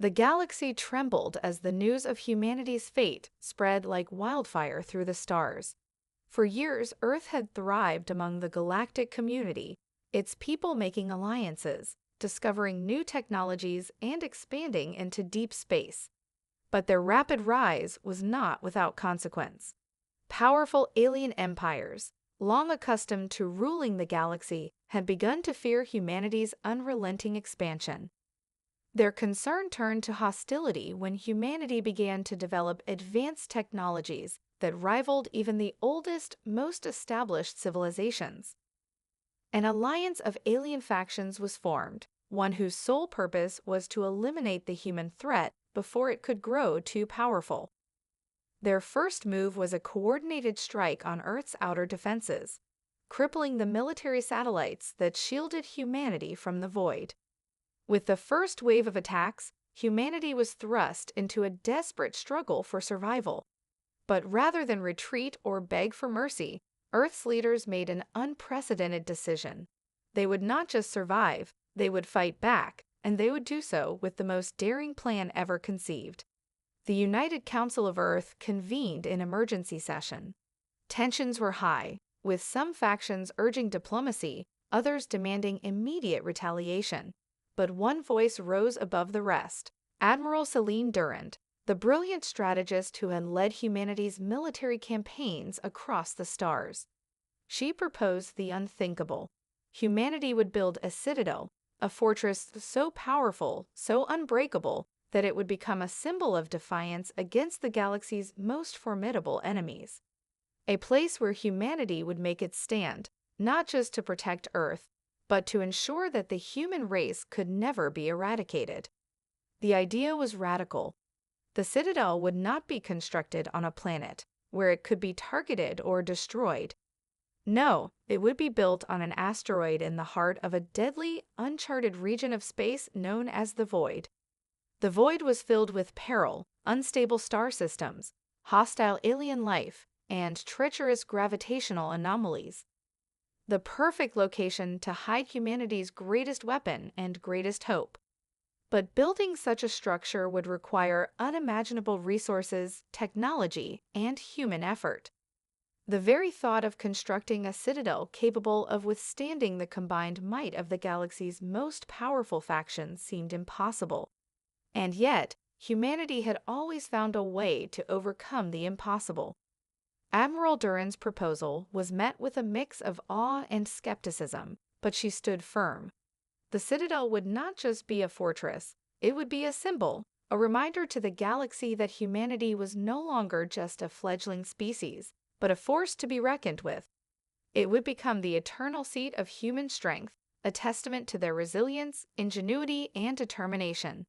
The galaxy trembled as the news of humanity's fate spread like wildfire through the stars. For years, Earth had thrived among the galactic community, its people making alliances, discovering new technologies, and expanding into deep space. But their rapid rise was not without consequence. Powerful alien empires, long accustomed to ruling the galaxy, had begun to fear humanity's unrelenting expansion. Their concern turned to hostility when humanity began to develop advanced technologies that rivaled even the oldest, most established civilizations. An alliance of alien factions was formed, one whose sole purpose was to eliminate the human threat before it could grow too powerful. Their first move was a coordinated strike on Earth's outer defenses, crippling the military satellites that shielded humanity from the void. With the first wave of attacks, humanity was thrust into a desperate struggle for survival. But rather than retreat or beg for mercy, Earth's leaders made an unprecedented decision. They would not just survive, they would fight back, and they would do so with the most daring plan ever conceived. The United Council of Earth convened in emergency session. Tensions were high, with some factions urging diplomacy, others demanding immediate retaliation. But one voice rose above the rest: Admiral Celine Durand, the brilliant strategist who had led humanity's military campaigns across the stars. She proposed the unthinkable. Humanity would build a citadel, a fortress so powerful, so unbreakable, that it would become a symbol of defiance against the galaxy's most formidable enemies. A place where humanity would make its stand, not just to protect Earth, but to ensure that the human race could never be eradicated. The idea was radical. The Citadel would not be constructed on a planet where it could be targeted or destroyed. No, it would be built on an asteroid in the heart of a deadly, uncharted region of space known as the Void. The Void was filled with peril, unstable star systems, hostile alien life, and treacherous gravitational anomalies. The perfect location to hide humanity's greatest weapon and greatest hope. But building such a structure would require unimaginable resources, technology, and human effort. The very thought of constructing a citadel capable of withstanding the combined might of the galaxy's most powerful factions seemed impossible. And yet, humanity had always found a way to overcome the impossible. Admiral Durand's proposal was met with a mix of awe and skepticism, but she stood firm. The Citadel would not just be a fortress, it would be a symbol, a reminder to the galaxy that humanity was no longer just a fledgling species, but a force to be reckoned with. It would become the eternal seat of human strength, a testament to their resilience, ingenuity, and determination.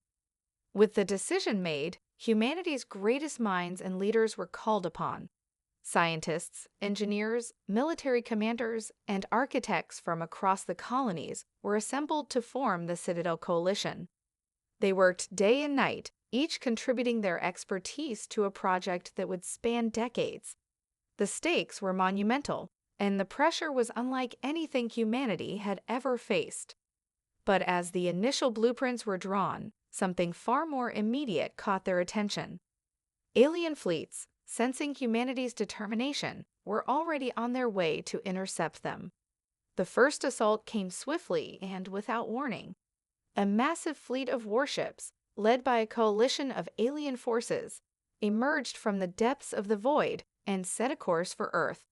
With the decision made, humanity's greatest minds and leaders were called upon. Scientists, engineers, military commanders, and architects from across the colonies were assembled to form the Citadel Coalition. They worked day and night, each contributing their expertise to a project that would span decades. The stakes were monumental, and the pressure was unlike anything humanity had ever faced. But as the initial blueprints were drawn, something far more immediate caught their attention. Alien fleets, sensing humanity's determination, were already on their way to intercept them. The first assault came swiftly and without warning. A massive fleet of warships, led by a coalition of alien forces, emerged from the depths of the Void and set a course for Earth.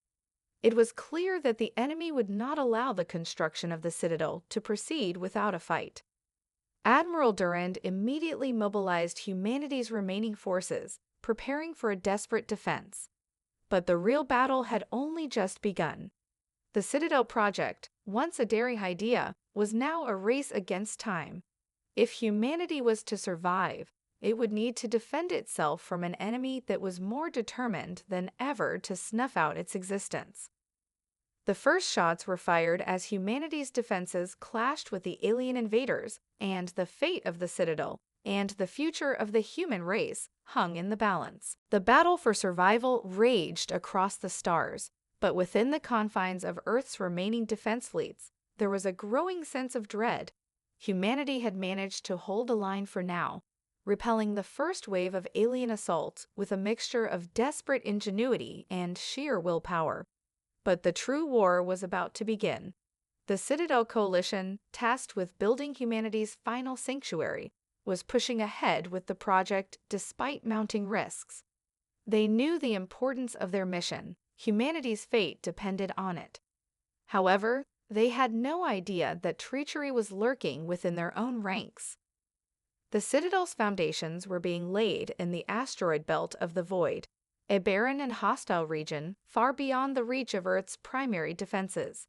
It was clear that the enemy would not allow the construction of the Citadel to proceed without a fight. Admiral Durand immediately mobilized humanity's remaining forces, preparing for a desperate defense. But the real battle had only just begun. The Citadel project, once a daring idea, was now a race against time. If humanity was to survive, it would need to defend itself from an enemy that was more determined than ever to snuff out its existence. The first shots were fired as humanity's defenses clashed with the alien invaders, and the fate of the Citadel and the future of the human race hung in the balance. The battle for survival raged across the stars, but within the confines of Earth's remaining defense fleets, there was a growing sense of dread. Humanity had managed to hold the line for now, repelling the first wave of alien assaults with a mixture of desperate ingenuity and sheer willpower. But the true war was about to begin. The Citadel Coalition, tasked with building humanity's final sanctuary, was pushing ahead with the project despite mounting risks. They knew the importance of their mission. Humanity's fate depended on it. However, they had no idea that treachery was lurking within their own ranks. The Citadel's foundations were being laid in the asteroid belt of the Void, a barren and hostile region far beyond the reach of Earth's primary defenses.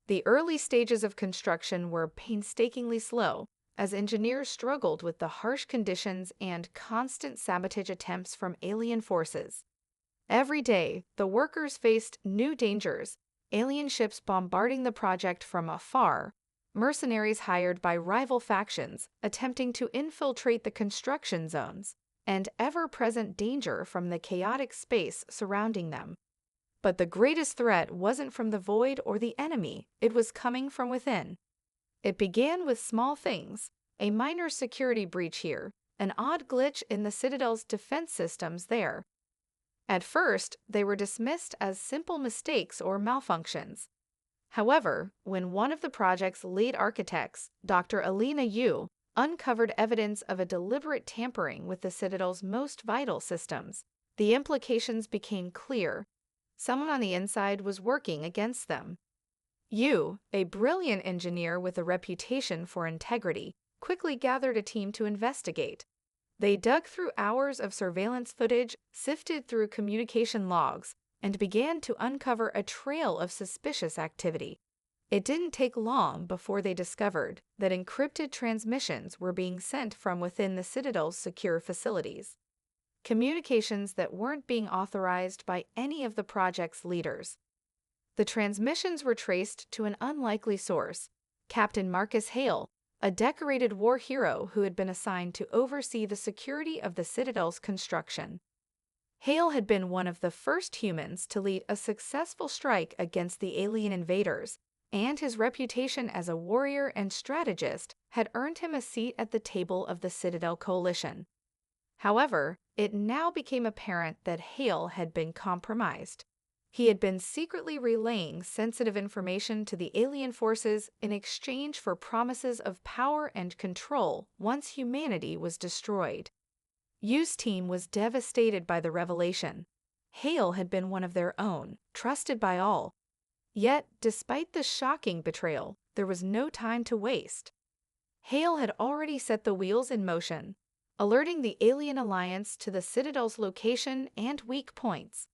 The early stages of construction were painstakingly slow, as engineers struggled with the harsh conditions and constant sabotage attempts from alien forces. Every day, the workers faced new dangers: alien ships bombarding the project from afar, mercenaries hired by rival factions attempting to infiltrate the construction zones, and ever-present danger from the chaotic space surrounding them. But the greatest threat wasn't from the Void or the enemy, it was coming from within. It began with small things: a minor security breach here, an odd glitch in the Citadel's defense systems there. At first, they were dismissed as simple mistakes or malfunctions. However, when one of the project's lead architects, Dr. Alina Yu, uncovered evidence of a deliberate tampering with the Citadel's most vital systems, the implications became clear. Someone on the inside was working against them. Yu, a brilliant engineer with a reputation for integrity, quickly gathered a team to investigate. They dug through hours of surveillance footage, sifted through communication logs, and began to uncover a trail of suspicious activity. It didn't take long before they discovered that encrypted transmissions were being sent from within the Citadel's secure facilities. Communications that weren't being authorized by any of the project's leaders. The transmissions were traced to an unlikely source: Captain Marcus Hale, a decorated war hero who had been assigned to oversee the security of the Citadel's construction. Hale had been one of the first humans to lead a successful strike against the alien invaders, and his reputation as a warrior and strategist had earned him a seat at the table of the Citadel Coalition. However, it now became apparent that Hale had been compromised. He had been secretly relaying sensitive information to the alien forces in exchange for promises of power and control once humanity was destroyed. Yu's team was devastated by the revelation. Hale had been one of their own, trusted by all. Yet, despite the shocking betrayal, there was no time to waste. Hale had already set the wheels in motion, alerting the alien alliance to the Citadel's location and weak points.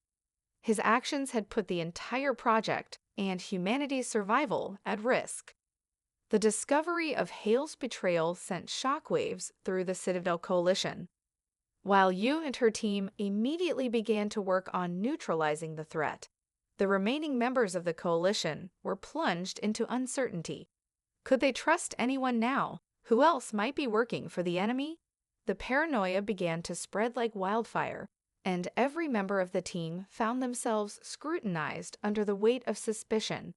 His actions had put the entire project and humanity's survival at risk. The discovery of Hale's betrayal sent shockwaves through the Citadel Coalition. While Yu and her team immediately began to work on neutralizing the threat, the remaining members of the coalition were plunged into uncertainty. Could they trust anyone now? Who else might be working for the enemy? The paranoia began to spread like wildfire, and every member of the team found themselves scrutinized under the weight of suspicion.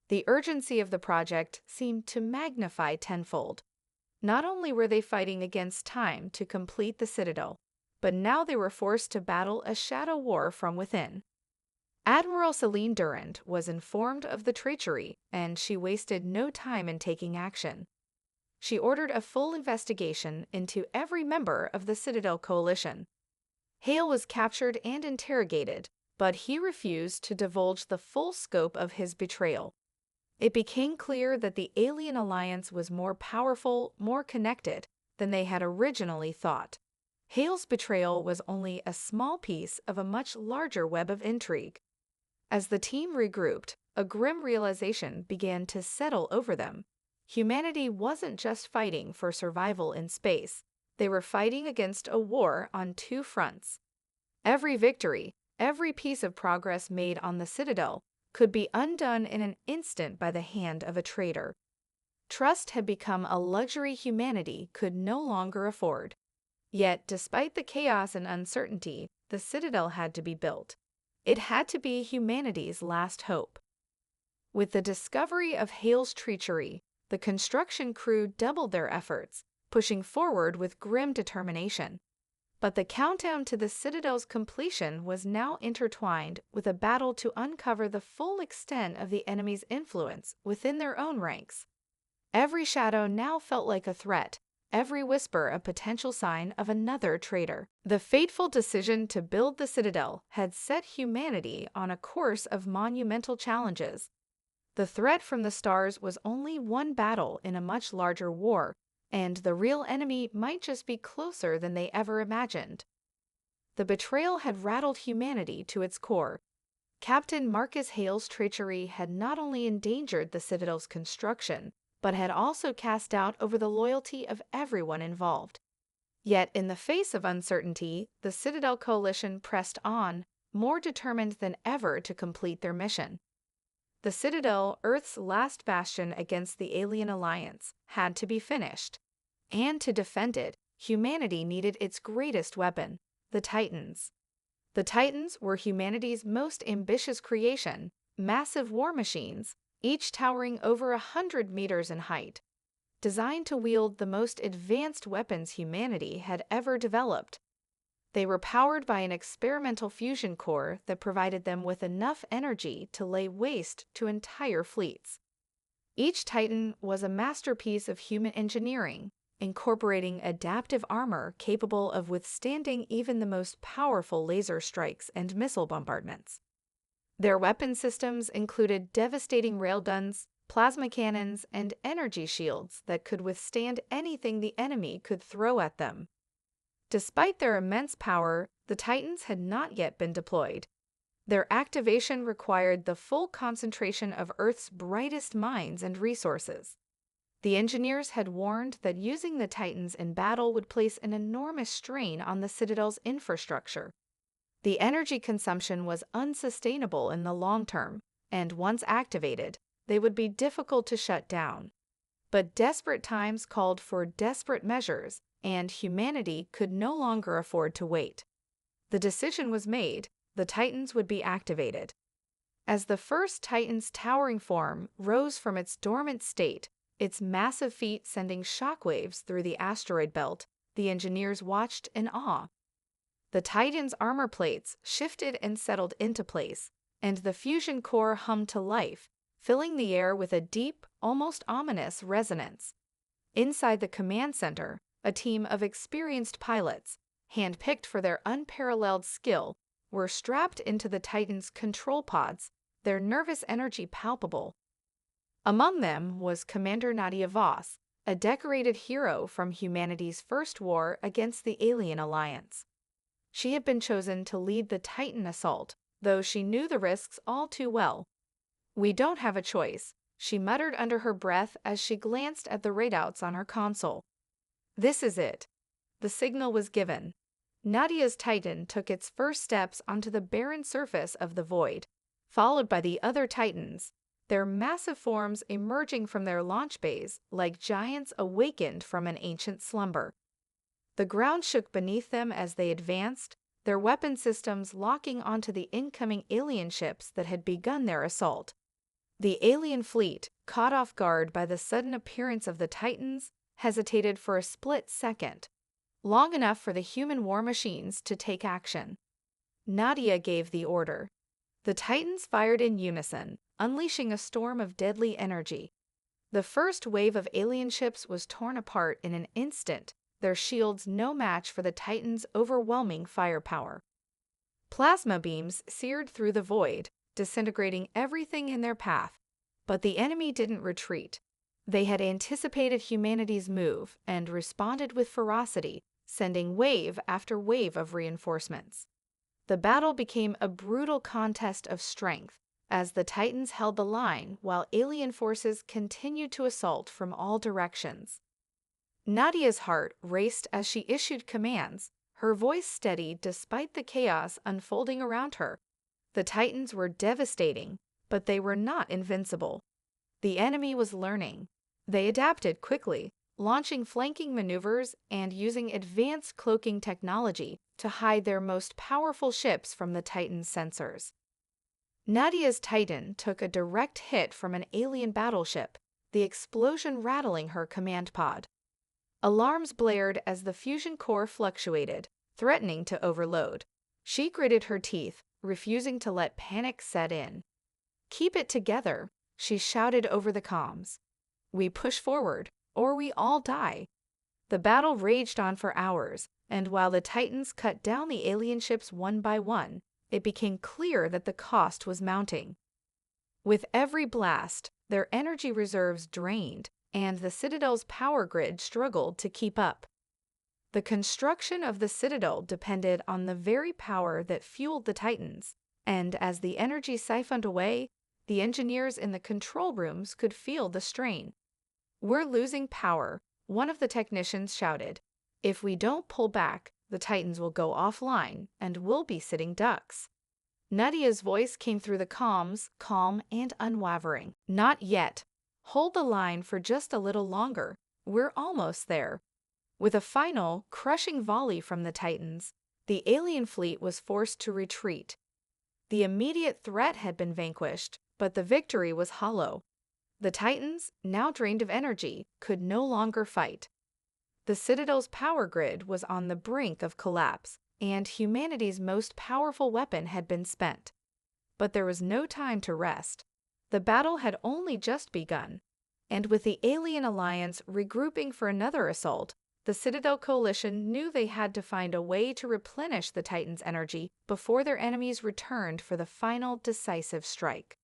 The urgency of the project seemed to magnify tenfold. Not only were they fighting against time to complete the Citadel, but now they were forced to battle a shadow war from within. Admiral Celine Durand was informed of the treachery, and she wasted no time in taking action. She ordered a full investigation into every member of the Citadel Coalition. Hale was captured and interrogated, but he refused to divulge the full scope of his betrayal. It became clear that the alien alliance was more powerful, more connected than they had originally thought. Hale's betrayal was only a small piece of a much larger web of intrigue. As the team regrouped, a grim realization began to settle over them. Humanity wasn't just fighting for survival in space. They were fighting against a war on two fronts. Every victory, every piece of progress made on the Citadel could be undone in an instant by the hand of a traitor. Trust had become a luxury humanity could no longer afford. Yet, despite the chaos and uncertainty, the Citadel had to be built. It had to be humanity's last hope. With the discovery of Hale's treachery, the construction crew doubled their efforts. pushing forward with grim determination. But the countdown to the Citadel's completion was now intertwined with a battle to uncover the full extent of the enemy's influence within their own ranks. Every shadow now felt like a threat, every whisper a potential sign of another traitor. The fateful decision to build the Citadel had set humanity on a course of monumental challenges. The threat from the stars was only one battle in a much larger war, and the real enemy might just be closer than they ever imagined. The betrayal had rattled humanity to its core. Captain Marcus Hale's treachery had not only endangered the Citadel's construction, but had also cast doubt over the loyalty of everyone involved. Yet, in the face of uncertainty, the Citadel coalition pressed on, more determined than ever to complete their mission. The Citadel, Earth's last bastion against the alien alliance, had to be finished. And to defend it, humanity needed its greatest weapon, the Titans. The Titans were humanity's most ambitious creation, massive war machines, each towering over 100 meters in height. Designed to wield the most advanced weapons humanity had ever developed. They were powered by an experimental fusion core that provided them with enough energy to lay waste to entire fleets. Each Titan was a masterpiece of human engineering, incorporating adaptive armor capable of withstanding even the most powerful laser strikes and missile bombardments. Their weapon systems included devastating railguns, plasma cannons, and energy shields that could withstand anything the enemy could throw at them. Despite their immense power, the Titans had not yet been deployed. Their activation required the full concentration of Earth's brightest minds and resources. The engineers had warned that using the Titans in battle would place an enormous strain on the Citadel's infrastructure. The energy consumption was unsustainable in the long term, and once activated, they would be difficult to shut down. But desperate times called for desperate measures, and humanity could no longer afford to wait. The decision was made: the Titans would be activated. As the first Titan's towering form rose from its dormant state, its massive feet sending shockwaves through the asteroid belt, the engineers watched in awe. The Titan's armor plates shifted and settled into place, and the fusion core hummed to life, filling the air with a deep, almost ominous resonance. Inside the command center, a team of experienced pilots, handpicked for their unparalleled skill, were strapped into the Titan's control pods, their nervous energy palpable. Among them was Commander Nadia Voss, a decorated hero from humanity's first war against the alien alliance. She had been chosen to lead the Titan assault, though she knew the risks all too well. "We don't have a choice," she muttered under her breath as she glanced at the readouts on her console. This is it. The signal was given. Nadia's Titan took its first steps onto the barren surface of the void, followed by the other Titans, their massive forms emerging from their launch bays like giants awakened from an ancient slumber. The ground shook beneath them as they advanced, their weapon systems locking onto the incoming alien ships that had begun their assault. The alien fleet, caught off guard by the sudden appearance of the Titans, hesitated for a split second, long enough for the human war machines to take action. Nadia gave the order. The Titans fired in unison, unleashing a storm of deadly energy. The first wave of alien ships was torn apart in an instant, their shields no match for the Titans' overwhelming firepower. Plasma beams seared through the void, disintegrating everything in their path, but the enemy didn't retreat. They had anticipated humanity's move and responded with ferocity, sending wave after wave of reinforcements. The battle became a brutal contest of strength, as the Titans held the line while alien forces continued to assault from all directions. Nadia's heart raced as she issued commands, her voice steady despite the chaos unfolding around her. The Titans were devastating, but they were not invincible. The enemy was learning. They adapted quickly, launching flanking maneuvers and using advanced cloaking technology to hide their most powerful ships from the Titan's sensors. Nadia's Titan took a direct hit from an alien battleship, the explosion rattling her command pod. Alarms blared as the fusion core fluctuated, threatening to overload. She gritted her teeth, refusing to let panic set in. "Keep it together," she shouted over the comms. "We push forward, or we all die." The battle raged on for hours, and while the Titans cut down the alien ships one by one, it became clear that the cost was mounting. With every blast, their energy reserves drained, and the Citadel's power grid struggled to keep up. The construction of the Citadel depended on the very power that fueled the Titans, and as the energy siphoned away, the engineers in the control rooms could feel the strain. "We're losing power," one of the technicians shouted. "If we don't pull back, the Titans will go offline, and we'll be sitting ducks." Nadia's voice came through the comms, calm and unwavering. "Not yet. Hold the line for just a little longer. We're almost there." With a final, crushing volley from the Titans, the alien fleet was forced to retreat. The immediate threat had been vanquished, but the victory was hollow. The Titans, now drained of energy, could no longer fight. The Citadel's power grid was on the brink of collapse, and humanity's most powerful weapon had been spent. But there was no time to rest. The battle had only just begun, and with the Alien Alliance regrouping for another assault, the Citadel Coalition knew they had to find a way to replenish the Titans' energy before their enemies returned for the final decisive strike.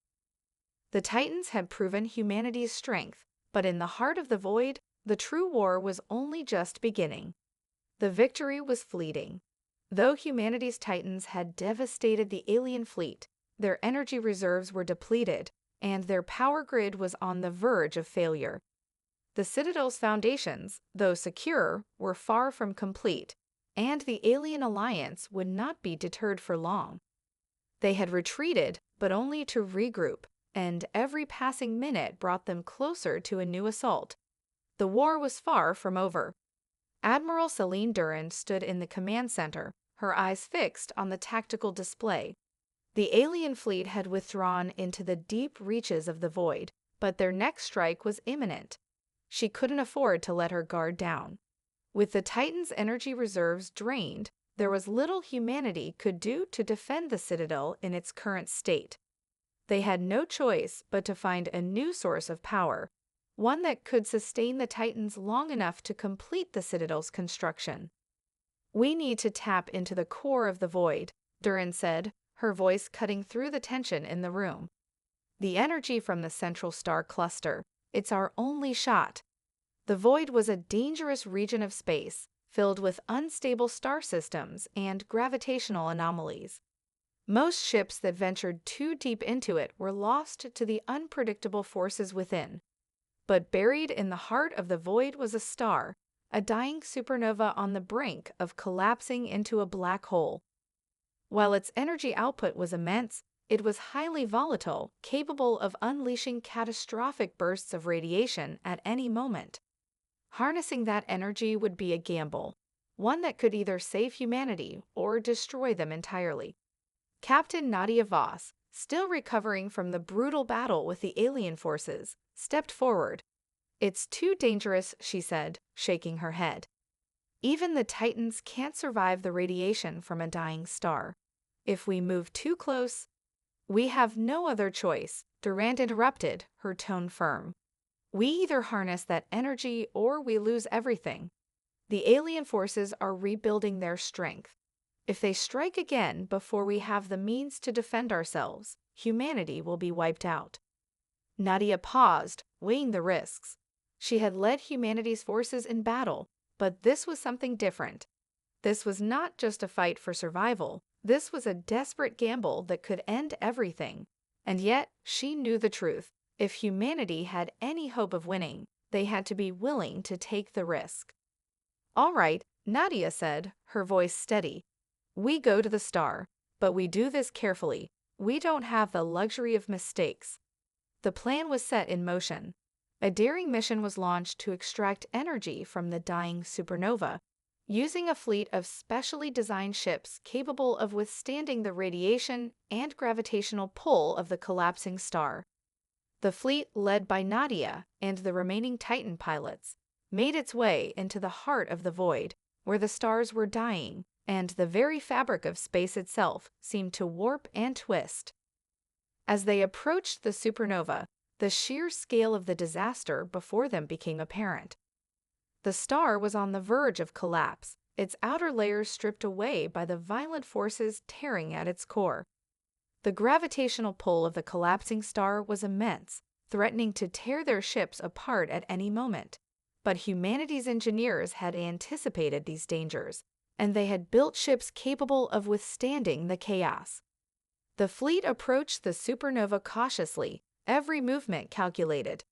The Titans had proven humanity's strength, but in the heart of the void, the true war was only just beginning. The victory was fleeting. Though humanity's Titans had devastated the alien fleet, their energy reserves were depleted, and their power grid was on the verge of failure. The Citadel's foundations, though secure, were far from complete, and the Alien Alliance would not be deterred for long. They had retreated, but only to regroup, and every passing minute brought them closer to a new assault. The war was far from over. Admiral Celine Durand stood in the command center, her eyes fixed on the tactical display. The alien fleet had withdrawn into the deep reaches of the void, but their next strike was imminent. She couldn't afford to let her guard down. With the Titans' energy reserves drained, there was little humanity could do to defend the Citadel in its current state. They had no choice but to find a new source of power, one that could sustain the Titans long enough to complete the Citadel's construction. "We need to tap into the core of the void," Durand said, her voice cutting through the tension in the room. "The energy from the central star cluster. It's our only shot." The void was a dangerous region of space, filled with unstable star systems and gravitational anomalies. Most ships that ventured too deep into it were lost to the unpredictable forces within. But buried in the heart of the void was a star, a dying supernova on the brink of collapsing into a black hole. While its energy output was immense, it was highly volatile, capable of unleashing catastrophic bursts of radiation at any moment. Harnessing that energy would be a gamble, one that could either save humanity or destroy them entirely. Captain Nadia Voss, still recovering from the brutal battle with the alien forces, stepped forward. "It's too dangerous," she said, shaking her head. "Even the Titans can't survive the radiation from a dying star. If we move too close—" "We have no other choice," Durand interrupted, her tone firm. "We either harness that energy or we lose everything. The alien forces are rebuilding their strength. If they strike again before we have the means to defend ourselves, humanity will be wiped out." Nadia paused, weighing the risks. She had led humanity's forces in battle, but this was something different. This was not just a fight for survival. This was a desperate gamble that could end everything. And yet, she knew the truth. If humanity had any hope of winning, they had to be willing to take the risk. "All right," Nadia said, her voice steady. "We go to the star, but we do this carefully. We don't have the luxury of mistakes." The plan was set in motion. A daring mission was launched to extract energy from the dying supernova, using a fleet of specially designed ships capable of withstanding the radiation and gravitational pull of the collapsing star. The fleet, led by Nadia and the remaining Titan pilots, made its way into the heart of the void, where the stars were dying, and the very fabric of space itself seemed to warp and twist. As they approached the supernova, the sheer scale of the disaster before them became apparent. The star was on the verge of collapse, its outer layers stripped away by the violent forces tearing at its core. The gravitational pull of the collapsing star was immense, threatening to tear their ships apart at any moment. But humanity's engineers had anticipated these dangers, and they had built ships capable of withstanding the chaos. The fleet approached the supernova cautiously, every movement calculated.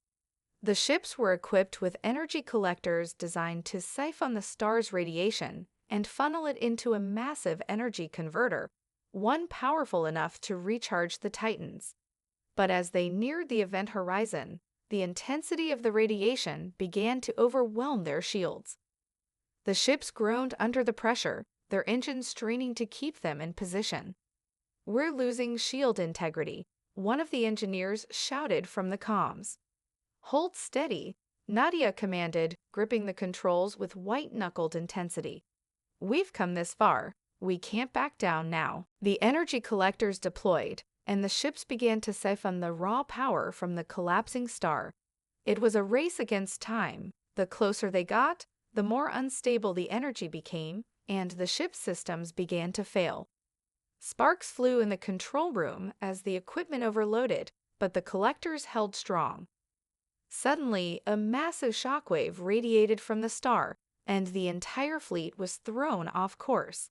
The ships were equipped with energy collectors designed to siphon the star's radiation and funnel it into a massive energy converter, one powerful enough to recharge the Titans. But as they neared the event horizon, the intensity of the radiation began to overwhelm their shields. The ships groaned under the pressure, their engines straining to keep them in position. "We're losing shield integrity," one of the engineers shouted from the comms. "Hold steady," Nadia commanded, gripping the controls with white-knuckled intensity. "We've come this far. We can't back down now." The energy collectors deployed, and the ships began to siphon the raw power from the collapsing star. It was a race against time. The closer they got, the more unstable the energy became, and the ship's systems began to fail. Sparks flew in the control room as the equipment overloaded, but the collectors held strong. Suddenly, a massive shockwave radiated from the star, and the entire fleet was thrown off course.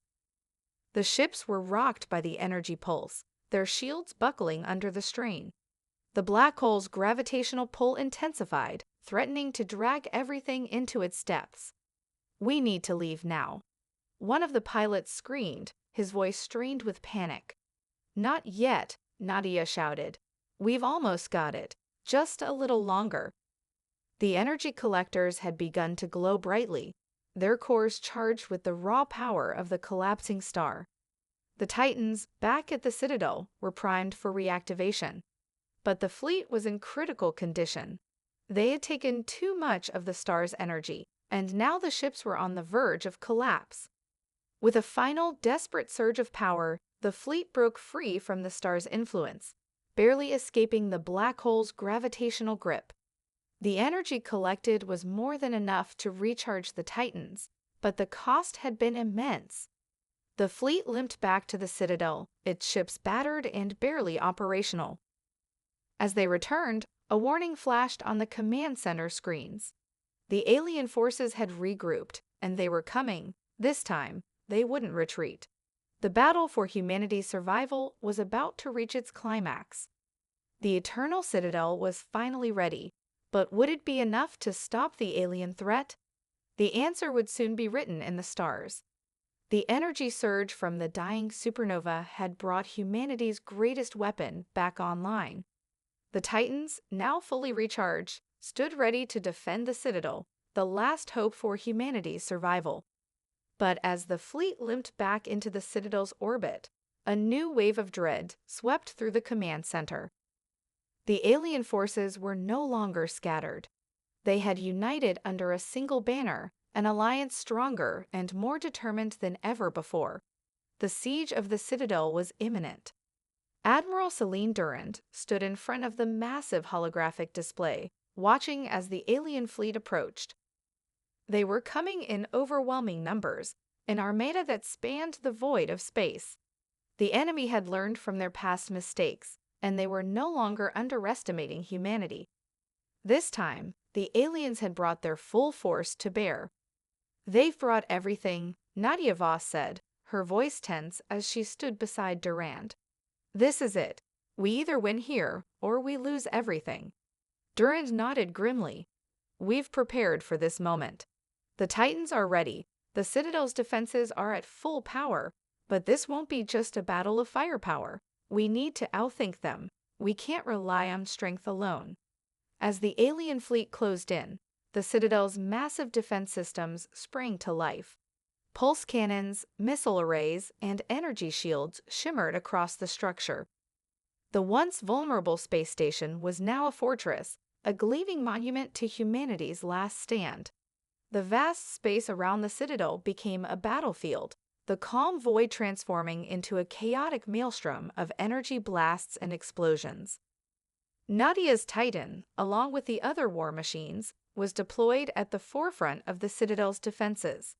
The ships were rocked by the energy pulse, their shields buckling under the strain. The black hole's gravitational pull intensified, threatening to drag everything into its depths. "We need to leave now," one of the pilots screamed, his voice strained with panic. "Not yet," Nadia shouted. "We've almost got it. Just a little longer." The energy collectors had begun to glow brightly, their cores charged with the raw power of the collapsing star. The Titans, back at the Citadel, were primed for reactivation. But the fleet was in critical condition. They had taken too much of the star's energy, and now the ships were on the verge of collapse. With a final, desperate surge of power, the fleet broke free from the star's influence, barely escaping the black hole's gravitational grip. The energy collected was more than enough to recharge the Titans, but the cost had been immense. The fleet limped back to the Citadel, its ships battered and barely operational. As they returned, a warning flashed on the command center screens. The alien forces had regrouped, and they were coming. This time, they wouldn't retreat. The battle for humanity's survival was about to reach its climax. The Eternal Citadel was finally ready, but would it be enough to stop the alien threat? The answer would soon be written in the stars. The energy surge from the dying supernova had brought humanity's greatest weapon back online. The Titans, now fully recharged, stood ready to defend the Citadel, the last hope for humanity's survival. But as the fleet limped back into the Citadel's orbit, a new wave of dread swept through the command center. The alien forces were no longer scattered. They had united under a single banner, an alliance stronger and more determined than ever before. The siege of the Citadel was imminent. Admiral Celine Durand stood in front of the massive holographic display, watching as the alien fleet approached. They were coming in overwhelming numbers, an armada that spanned the void of space. The enemy had learned from their past mistakes, and they were no longer underestimating humanity. This time, the aliens had brought their full force to bear. "They've brought everything," Nadia Voss said, her voice tense as she stood beside Durand. "This is it. We either win here, or we lose everything." Durand nodded grimly. "We've prepared for this moment. The Titans are ready. The Citadel's defenses are at full power, but this won't be just a battle of firepower. We need to outthink them. We can't rely on strength alone." As the alien fleet closed in, the Citadel's massive defense systems sprang to life. Pulse cannons, missile arrays, and energy shields shimmered across the structure. The once vulnerable space station was now a fortress, a gleaming monument to humanity's last stand. The vast space around the Citadel became a battlefield, the calm void transforming into a chaotic maelstrom of energy blasts and explosions. Nadia's Titan, along with the other war machines, was deployed at the forefront of the Citadel's defenses.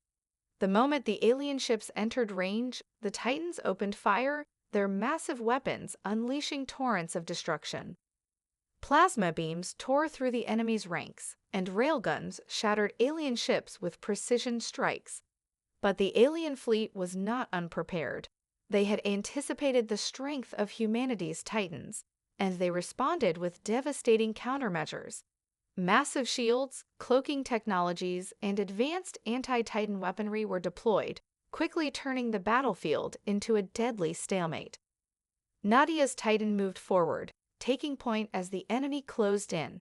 The moment the alien ships entered range, the Titans opened fire, their massive weapons unleashing torrents of destruction. Plasma beams tore through the enemy's ranks, and railguns shattered alien ships with precision strikes. But the alien fleet was not unprepared. They had anticipated the strength of humanity's Titans, and they responded with devastating countermeasures. Massive shields, cloaking technologies, and advanced anti-Titan weaponry were deployed, quickly turning the battlefield into a deadly stalemate. Nadia's Titan moved forward, taking point as the enemy closed in.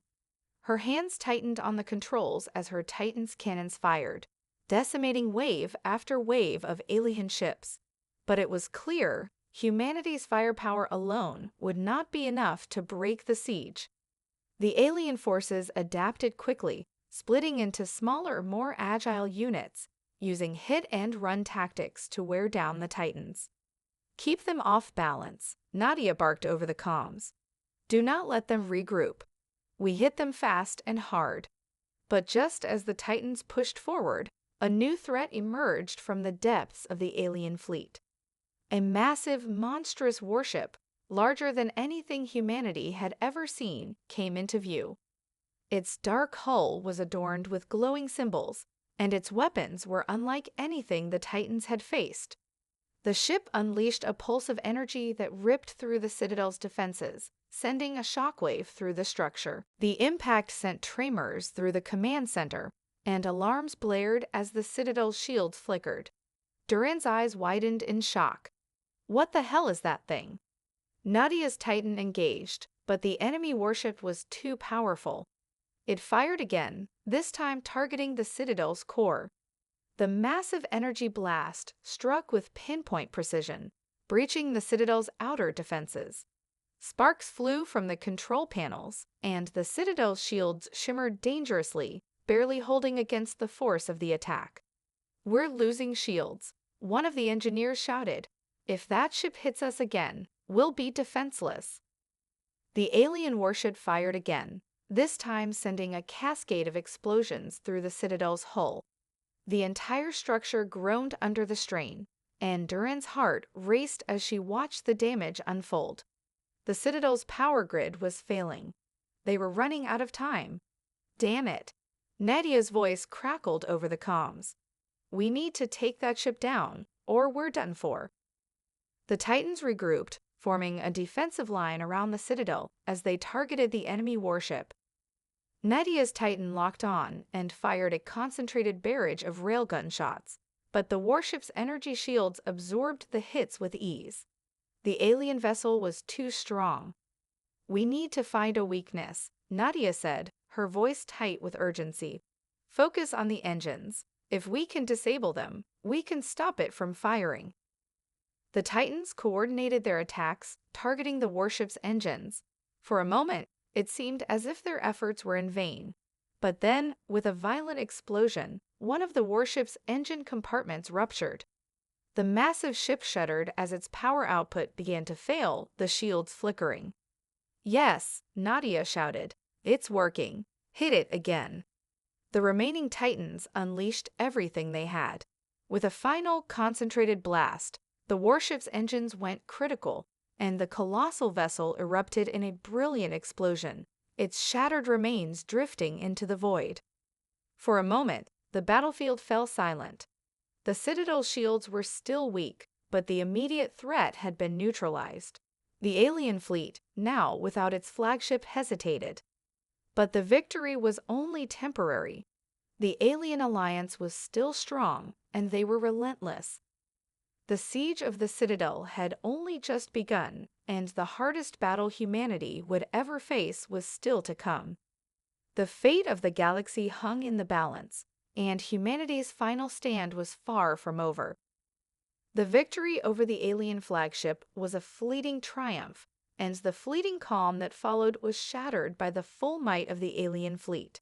Her hands tightened on the controls as her Titan's cannons fired, decimating wave after wave of alien ships. But it was clear, humanity's firepower alone would not be enough to break the siege. The alien forces adapted quickly, splitting into smaller, more agile units, using hit-and-run tactics to wear down the Titans. "Keep them off balance," Nadia barked over the comms. "Do not let them regroup. We hit them fast and hard." But just as the Titans pushed forward, a new threat emerged from the depths of the alien fleet. A massive, monstrous warship, larger than anything humanity had ever seen, came into view. Its dark hull was adorned with glowing symbols, and its weapons were unlike anything the Titans had faced. The ship unleashed a pulse of energy that ripped through the Citadel's defenses, sending a shockwave through the structure. The impact sent tremors through the command center, and alarms blared as the Citadel's shields flickered. Duran's eyes widened in shock. "What the hell is that thing?" Nadia's Titan engaged, but the enemy warship was too powerful. It fired again, this time targeting the Citadel's core. The massive energy blast struck with pinpoint precision, breaching the Citadel's outer defenses. Sparks flew from the control panels, and the Citadel's shields shimmered dangerously, barely holding against the force of the attack. "We're losing shields," one of the engineers shouted. "If that ship hits us again, we'll be defenseless." The alien warship fired again, this time sending a cascade of explosions through the Citadel's hull. The entire structure groaned under the strain, and Duran's heart raced as she watched the damage unfold. The Citadel's power grid was failing. They were running out of time. "Damn it!" Nadia's voice crackled over the comms. "We need to take that ship down, or we're done for." The Titans regrouped, forming a defensive line around the Citadel as they targeted the enemy warship. Nadia's Titan locked on and fired a concentrated barrage of railgun shots, but the warship's energy shields absorbed the hits with ease. The alien vessel was too strong. "We need to find a weakness," Nadia said, her voice tight with urgency. "Focus on the engines. If we can disable them, we can stop it from firing." The Titans coordinated their attacks, targeting the warship's engines. For a moment, it seemed as if their efforts were in vain. But then, with a violent explosion, one of the warship's engine compartments ruptured. The massive ship shuddered as its power output began to fail, the shields flickering. "Yes," Nadia shouted. "It's working. Hit it again." The remaining Titans unleashed everything they had. With a final, concentrated blast, the warship's engines went critical, and the colossal vessel erupted in a brilliant explosion, its shattered remains drifting into the void. For a moment, the battlefield fell silent. The Citadel's shields were still weak, but the immediate threat had been neutralized. The alien fleet, now without its flagship, hesitated. But the victory was only temporary. The alien alliance was still strong, and they were relentless. The siege of the Citadel had only just begun, and the hardest battle humanity would ever face was still to come. The fate of the galaxy hung in the balance, and humanity's final stand was far from over. The victory over the alien flagship was a fleeting triumph, and the fleeting calm that followed was shattered by the full might of the alien fleet.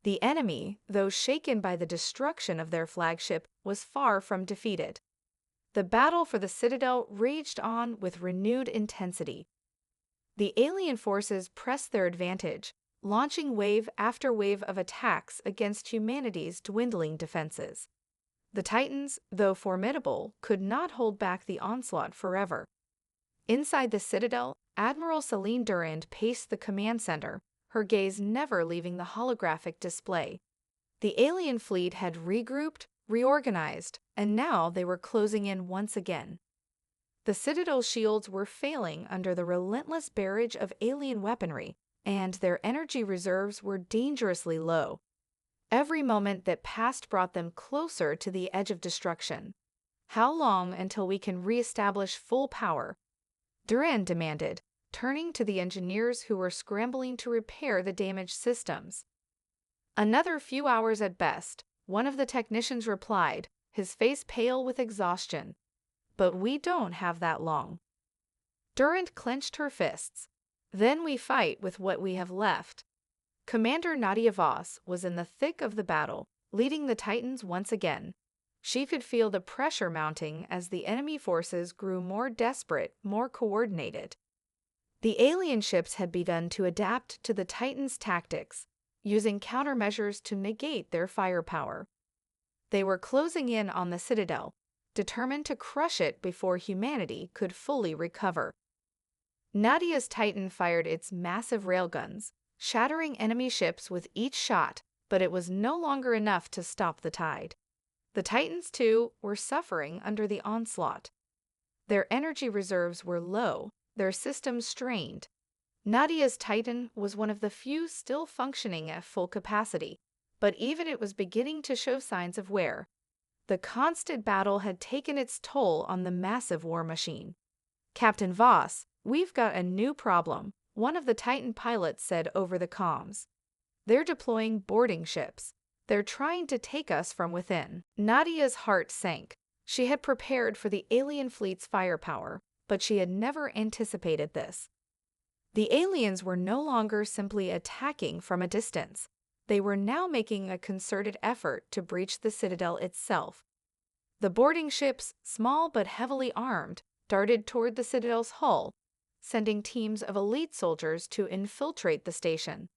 The enemy, though shaken by the destruction of their flagship, was far from defeated. The battle for the Citadel raged on with renewed intensity. The alien forces pressed their advantage, launching wave after wave of attacks against humanity's dwindling defenses. The Titans, though formidable, could not hold back the onslaught forever. Inside the Citadel, Admiral Celine Durand paced the command center, her gaze never leaving the holographic display. The alien fleet had regrouped, reorganized, and now they were closing in once again. The Citadel's shields were failing under the relentless barrage of alien weaponry, and their energy reserves were dangerously low. Every moment that passed brought them closer to the edge of destruction. How long until we can reestablish full power? Durand demanded, turning to the engineers who were scrambling to repair the damaged systems. Another few hours at best, one of the technicians replied, his face pale with exhaustion. But we don't have that long. Durand clenched her fists. Then we fight with what we have left. Commander Nadia Voss was in the thick of the battle, leading the Titans once again. She could feel the pressure mounting as the enemy forces grew more desperate, more coordinated. The alien ships had begun to adapt to the Titans' tactics, using countermeasures to negate their firepower. They were closing in on the Citadel, determined to crush it before humanity could fully recover. Nadia's Titan fired its massive railguns, shattering enemy ships with each shot, but it was no longer enough to stop the tide. The Titans, too, were suffering under the onslaught. Their energy reserves were low, their systems strained. Nadia's Titan was one of the few still functioning at full capacity, but even it was beginning to show signs of wear. The constant battle had taken its toll on the massive war machine. "Captain Voss, we've got a new problem," one of the Titan pilots said over the comms. "They're deploying boarding ships. They're trying to take us from within." Nadia's heart sank. She had prepared for the alien fleet's firepower, but she had never anticipated this. The aliens were no longer simply attacking from a distance. They were now making a concerted effort to breach the Citadel itself. The boarding ships, small but heavily armed, darted toward the Citadel's hull, sending teams of elite soldiers to infiltrate the station.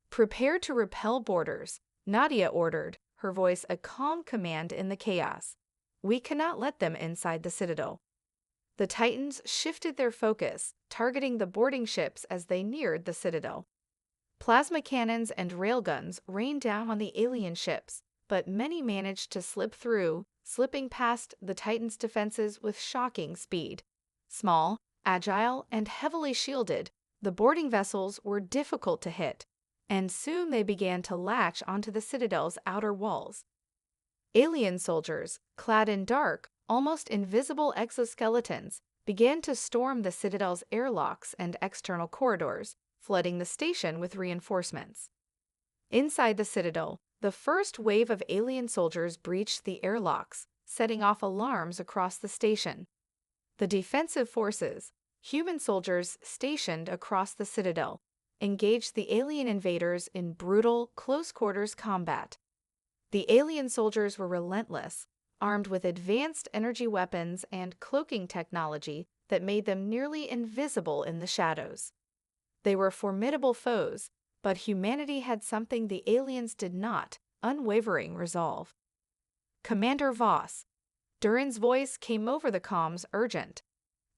"Prepare to repel boarders," Nadia ordered, her voice a calm command in the chaos. "We cannot let them inside the Citadel." The Titans shifted their focus, targeting the boarding ships as they neared the Citadel. Plasma cannons and railguns rained down on the alien ships, but many managed to slip through, slipping past the Titans' defenses with shocking speed. Small, agile, and heavily shielded, the boarding vessels were difficult to hit, and soon they began to latch onto the Citadel's outer walls. Alien soldiers, clad in dark, almost invisible exoskeletons, began to storm the Citadel's airlocks and external corridors, flooding the station with reinforcements. Inside the Citadel, the first wave of alien soldiers breached the airlocks, setting off alarms across the station. The defensive forces, human soldiers stationed across the Citadel, engaged the alien invaders in brutal, close-quarters combat. The alien soldiers were relentless, armed with advanced energy weapons and cloaking technology that made them nearly invisible in the shadows. They were formidable foes, but humanity had something the aliens did not: unwavering resolve. "Commander Voss," Durand's voice came over the comms, urgent.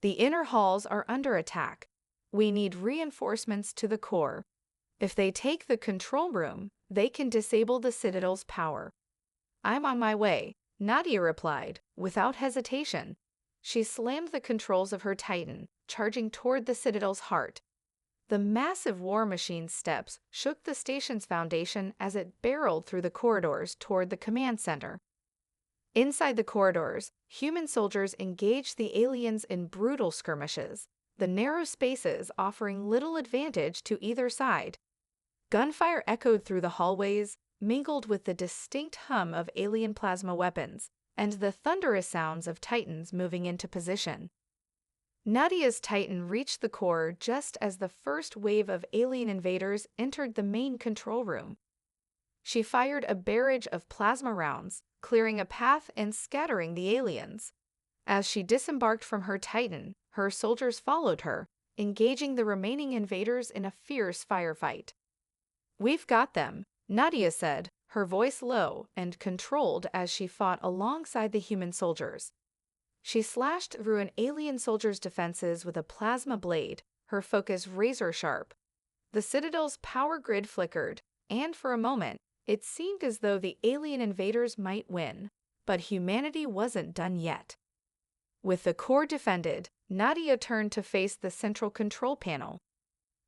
"The inner halls are under attack. We need reinforcements to the core. If they take the control room, they can disable the Citadel's power." "I'm on my way," Nadia replied, without hesitation. She slammed the controls of her Titan, charging toward the Citadel's heart. The massive war machine's steps shook the station's foundation as it barreled through the corridors toward the command center. Inside the corridors, human soldiers engaged the aliens in brutal skirmishes, the narrow spaces offering little advantage to either side. Gunfire echoed through the hallways, mingled with the distinct hum of alien plasma weapons and the thunderous sounds of Titans moving into position. Nadia's Titan reached the core just as the first wave of alien invaders entered the main control room. She fired a barrage of plasma rounds, clearing a path and scattering the aliens. As she disembarked from her Titan, her soldiers followed her, engaging the remaining invaders in a fierce firefight. "We've got them," Nadia said, her voice low and controlled as she fought alongside the human soldiers. She slashed through an alien soldier's defenses with a plasma blade, her focus razor-sharp. The Citadel's power grid flickered, and for a moment, it seemed as though the alien invaders might win. But humanity wasn't done yet. With the core defended, Nadia turned to face the central control panel.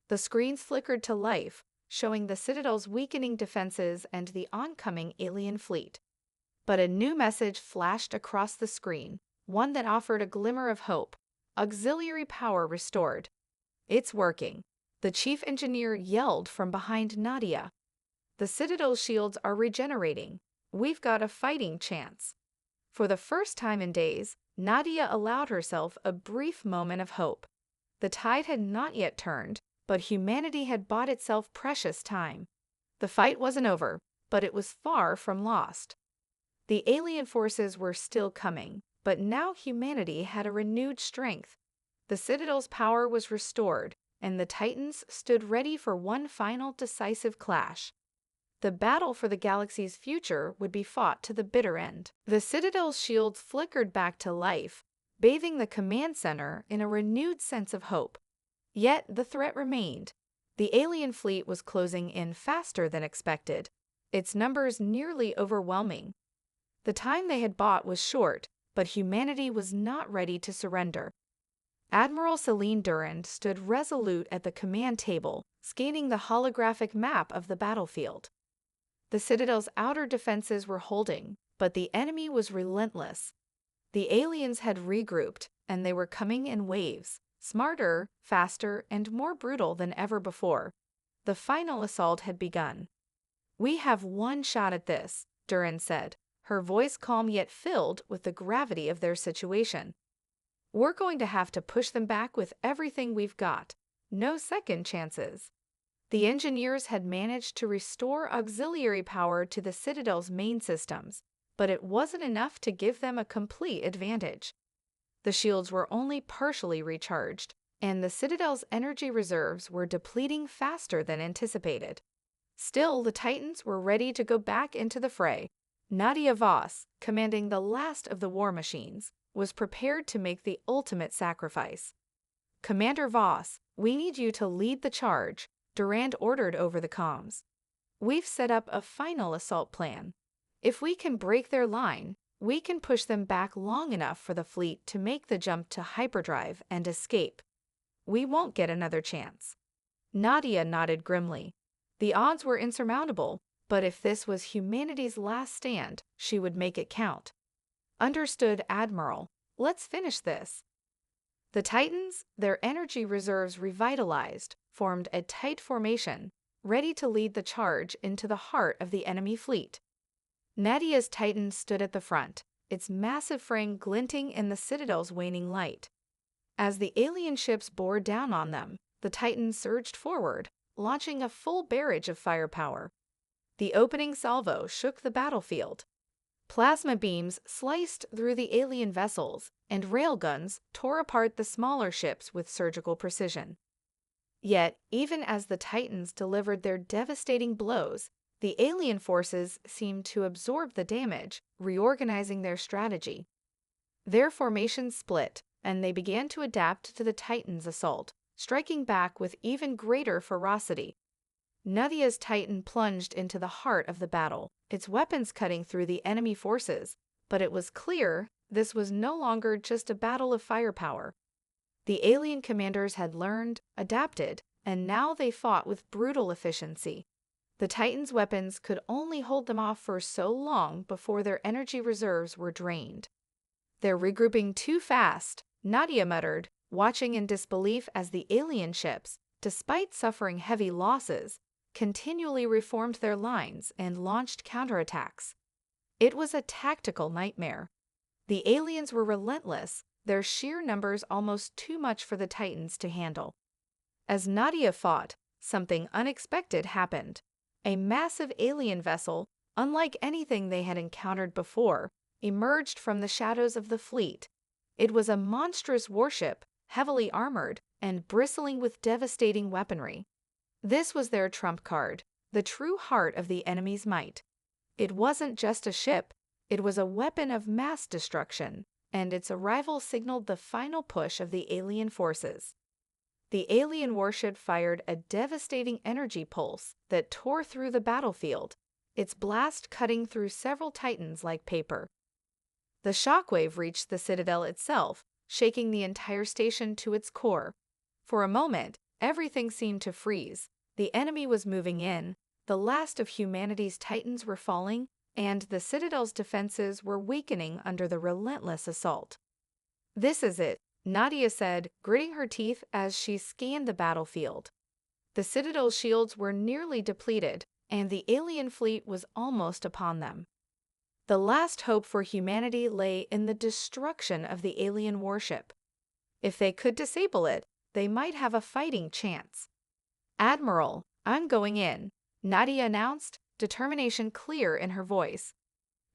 The screens flickered to life, showing the Citadel's weakening defenses and the oncoming alien fleet. But a new message flashed across the screen, one that offered a glimmer of hope. Auxiliary power restored. "It's working," the chief engineer yelled from behind Nadia. "The Citadel's shields are regenerating. We've got a fighting chance." For the first time in days, Nadia allowed herself a brief moment of hope. The tide had not yet turned, but humanity had bought itself precious time. The fight wasn't over, but it was far from lost. The alien forces were still coming, but now humanity had a renewed strength. The Citadel's power was restored, and the Titans stood ready for one final decisive clash. The battle for the galaxy's future would be fought to the bitter end. The Citadel's shields flickered back to life, bathing the command center in a renewed sense of hope. Yet the threat remained. The alien fleet was closing in faster than expected, its numbers nearly overwhelming. The time they had bought was short, but humanity was not ready to surrender. Admiral Celine Durand stood resolute at the command table, scanning the holographic map of the battlefield. The Citadel's outer defenses were holding, but the enemy was relentless. The aliens had regrouped, and they were coming in waves, smarter, faster, and more brutal than ever before. The final assault had begun. "We have one shot at this," Durand said, her voice calm yet filled with the gravity of their situation. "We're going to have to push them back with everything we've got. No second chances." The engineers had managed to restore auxiliary power to the Citadel's main systems, but it wasn't enough to give them a complete advantage. The shields were only partially recharged, and the Citadel's energy reserves were depleting faster than anticipated. Still, the Titans were ready to go back into the fray. Nadia Voss, commanding the last of the war machines, was prepared to make the ultimate sacrifice. "Commander Voss, we need you to lead the charge," Durand ordered over the comms. "We've set up a final assault plan. If we can break their line, we can push them back long enough for the fleet to make the jump to hyperdrive and escape. We won't get another chance." Nadia nodded grimly. The odds were insurmountable, but if this was humanity's last stand, she would make it count. "Understood, Admiral. Let's finish this." The Titans, their energy reserves revitalized, formed a tight formation, ready to lead the charge into the heart of the enemy fleet. Nadia's Titan stood at the front, its massive frame glinting in the Citadel's waning light. As the alien ships bore down on them, the Titan surged forward, launching a full barrage of firepower. The opening salvo shook the battlefield. Plasma beams sliced through the alien vessels, and railguns tore apart the smaller ships with surgical precision. Yet, even as the Titans delivered their devastating blows, the alien forces seemed to absorb the damage, reorganizing their strategy. Their formations split, and they began to adapt to the Titans' assault, striking back with even greater ferocity. Nadia's Titan plunged into the heart of the battle, its weapons cutting through the enemy forces, but it was clear this was no longer just a battle of firepower. The alien commanders had learned, adapted, and now they fought with brutal efficiency. The Titans' weapons could only hold them off for so long before their energy reserves were drained. "They're regrouping too fast," Nadia muttered, watching in disbelief as the alien ships, despite suffering heavy losses, continually reformed their lines and launched counterattacks. It was a tactical nightmare. The aliens were relentless, their sheer numbers almost too much for the Titans to handle. As Nadia fought, something unexpected happened. A massive alien vessel, unlike anything they had encountered before, emerged from the shadows of the fleet. It was a monstrous warship, heavily armored and bristling with devastating weaponry. This was their trump card, the true heart of the enemy's might. It wasn't just a ship, it was a weapon of mass destruction, and its arrival signaled the final push of the alien forces. The alien warship fired a devastating energy pulse that tore through the battlefield, its blast cutting through several titans like paper. The shockwave reached the Citadel itself, shaking the entire station to its core. For a moment, everything seemed to freeze. The enemy was moving in, the last of humanity's titans were falling, and the Citadel's defenses were weakening under the relentless assault. "This is it," Nadia said, gritting her teeth as she scanned the battlefield. The Citadel's shields were nearly depleted, and the alien fleet was almost upon them. The last hope for humanity lay in the destruction of the alien warship. If they could disable it, they might have a fighting chance. "Admiral, I'm going in," Nadia announced, determination clear in her voice.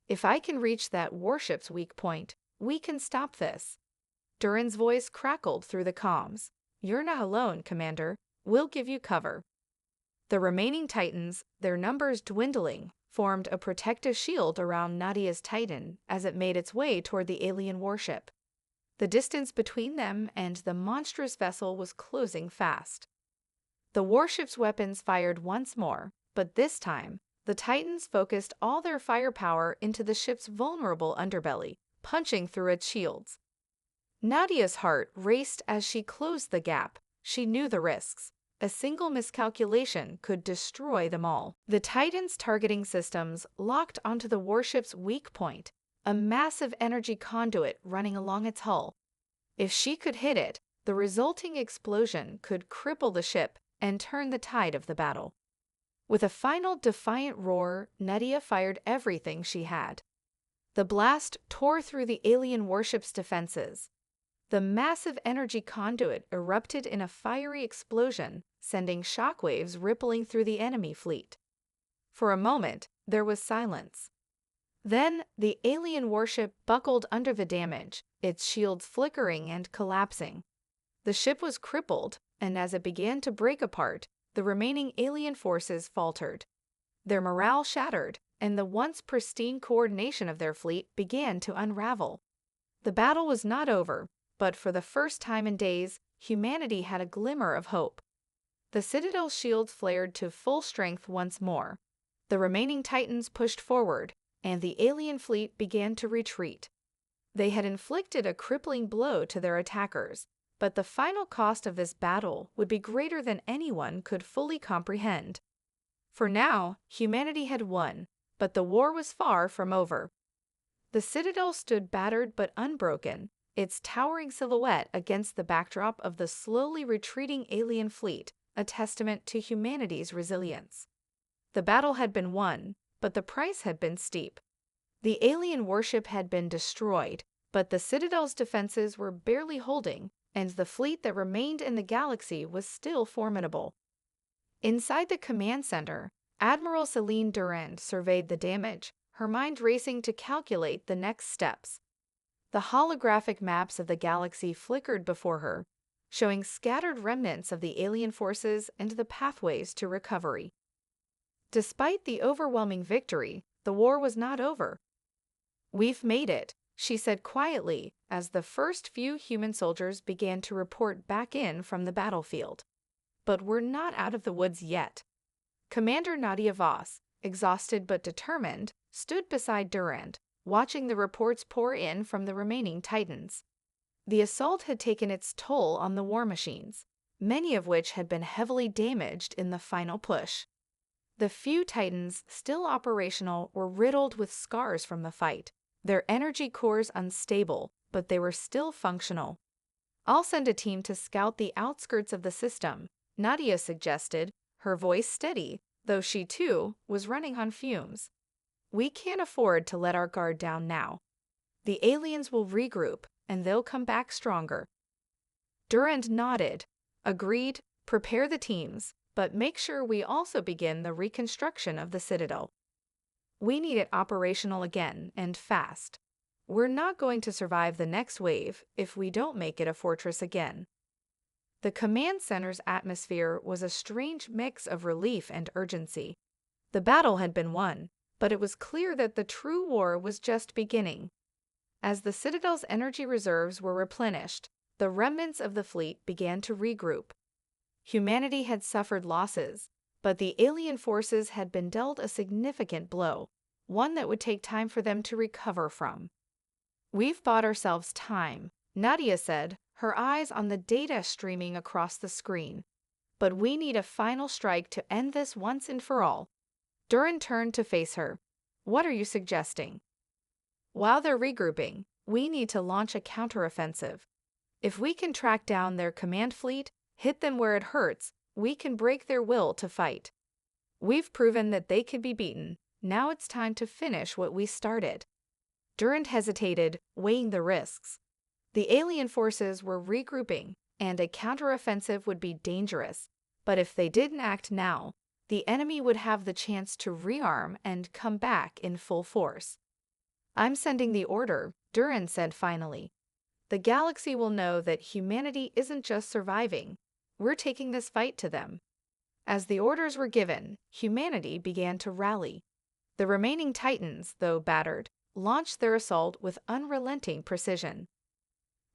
"If I can reach that warship's weak point, we can stop this." Duran's voice crackled through the comms. "You're not alone, Commander. We'll give you cover." The remaining Titans, their numbers dwindling, formed a protective shield around Nadia's Titan as it made its way toward the alien warship. The distance between them and the monstrous vessel was closing fast. The warship's weapons fired once more, but this time, the Titans focused all their firepower into the ship's vulnerable underbelly, punching through its shields. Nadia's heart raced as she closed the gap. She knew the risks. A single miscalculation could destroy them all. The Titan's targeting systems locked onto the warship's weak point, a massive energy conduit running along its hull. If she could hit it, the resulting explosion could cripple the ship and turn the tide of the battle. With a final defiant roar, Nadia fired everything she had. The blast tore through the alien warship's defenses. The massive energy conduit erupted in a fiery explosion, sending shockwaves rippling through the enemy fleet. For a moment, there was silence. Then, the alien warship buckled under the damage, its shields flickering and collapsing. The ship was crippled, and as it began to break apart, the remaining alien forces faltered. Their morale shattered, and the once pristine coordination of their fleet began to unravel. The battle was not over, but for the first time in days, humanity had a glimmer of hope. The Citadel's shields flared to full strength once more. The remaining Titans pushed forward, and the alien fleet began to retreat. They had inflicted a crippling blow to their attackers, but the final cost of this battle would be greater than anyone could fully comprehend. For now, humanity had won, but the war was far from over. The Citadel stood battered but unbroken, its towering silhouette against the backdrop of the slowly retreating alien fleet, a testament to humanity's resilience. The battle had been won, but the price had been steep. The alien warship had been destroyed, but the Citadel's defenses were barely holding, and the fleet that remained in the galaxy was still formidable. Inside the command center, Admiral Celine Durand surveyed the damage, her mind racing to calculate the next steps. The holographic maps of the galaxy flickered before her, showing scattered remnants of the alien forces and the pathways to recovery. Despite the overwhelming victory, the war was not over. "We've made it," she said quietly as the first few human soldiers began to report back in from the battlefield. "But we're not out of the woods yet." Commander Nadia Voss, exhausted but determined, stood beside Durand, watching the reports pour in from the remaining Titans. The assault had taken its toll on the war machines, many of which had been heavily damaged in the final push. The few Titans still operational were riddled with scars from the fight, their energy cores unstable, but they were still functional. "I'll send a team to scout the outskirts of the system," Nadia suggested, her voice steady, though she too was running on fumes. "We can't afford to let our guard down now. The aliens will regroup, and they'll come back stronger." Durand nodded. "Agreed, prepare the teams. but make sure we also begin the reconstruction of the Citadel. We need it operational again, and fast. We're not going to survive the next wave if we don't make it a fortress again. The command center's atmosphere was a strange mix of relief and urgency. The battle had been won, but it was clear that the true war was just beginning. As the Citadel's energy reserves were replenished, the remnants of the fleet began to regroup. Humanity had suffered losses, but the alien forces had been dealt a significant blow, one that would take time for them to recover from. "We've bought ourselves time," Nadia said, her eyes on the data streaming across the screen. "But we need a final strike to end this once and for all." Durin turned to face her. "What are you suggesting?" "While they're regrouping, we need to launch a counteroffensive. If we can track down their command fleet, hit them where it hurts, we can break their will to fight. We've proven that they can be beaten. Now it's time to finish what we started." Durin hesitated, weighing the risks. The alien forces were regrouping, and a counteroffensive would be dangerous. But if they didn't act now, the enemy would have the chance to rearm and come back in full force. "I'm sending the order," Durin said finally. "The galaxy will know that humanity isn't just surviving. We're taking this fight to them." As the orders were given, humanity began to rally. The remaining Titans, though battered, launched their assault with unrelenting precision.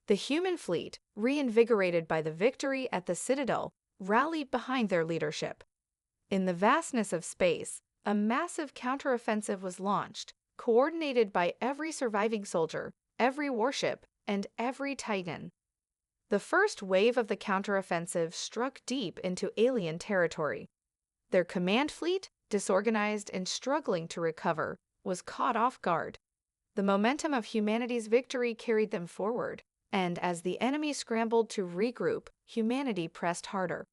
The human fleet, reinvigorated by the victory at the Citadel, rallied behind their leadership. In the vastness of space, a massive counteroffensive was launched, coordinated by every surviving soldier, every warship, and every Titan. The first wave of the counteroffensive struck deep into alien territory. Their command fleet, disorganized and struggling to recover, was caught off guard. The momentum of humanity's victory carried them forward, and as the enemy scrambled to regroup, humanity pressed harder.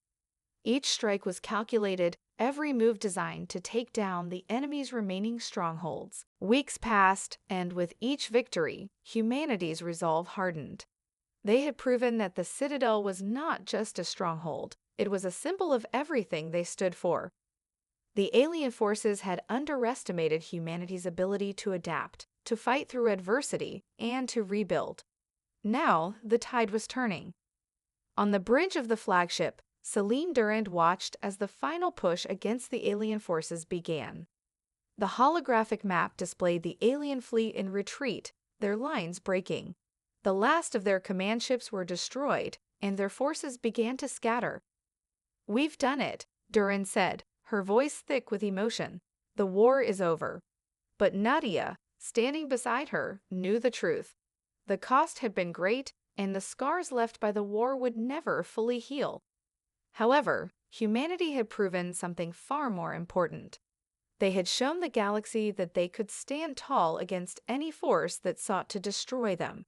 Each strike was calculated, every move designed to take down the enemy's remaining strongholds. Weeks passed, and with each victory, humanity's resolve hardened. They had proven that the Citadel was not just a stronghold, it was a symbol of everything they stood for. The alien forces had underestimated humanity's ability to adapt, to fight through adversity, and to rebuild. Now, the tide was turning. On the bridge of the flagship, Celine Durand watched as the final push against the alien forces began. The holographic map displayed the alien fleet in retreat, their lines breaking. The last of their command ships were destroyed, and their forces began to scatter. "We've done it," Durand said, her voice thick with emotion. "The war is over." But Nadia, standing beside her, knew the truth. The cost had been great, and the scars left by the war would never fully heal. However, humanity had proven something far more important. They had shown the galaxy that they could stand tall against any force that sought to destroy them.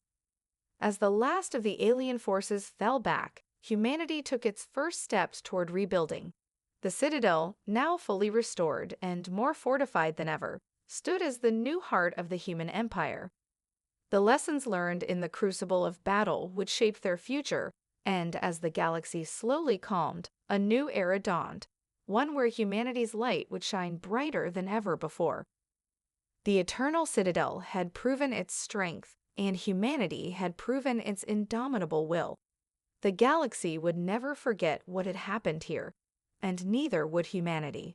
As the last of the alien forces fell back, humanity took its first steps toward rebuilding. The Citadel, now fully restored and more fortified than ever, stood as the new heart of the human empire. The lessons learned in the crucible of battle would shape their future, and as the galaxy slowly calmed, a new era dawned, one where humanity's light would shine brighter than ever before. The eternal Citadel had proven its strength, and humanity had proven its indomitable will. The galaxy would never forget what had happened here, and neither would humanity.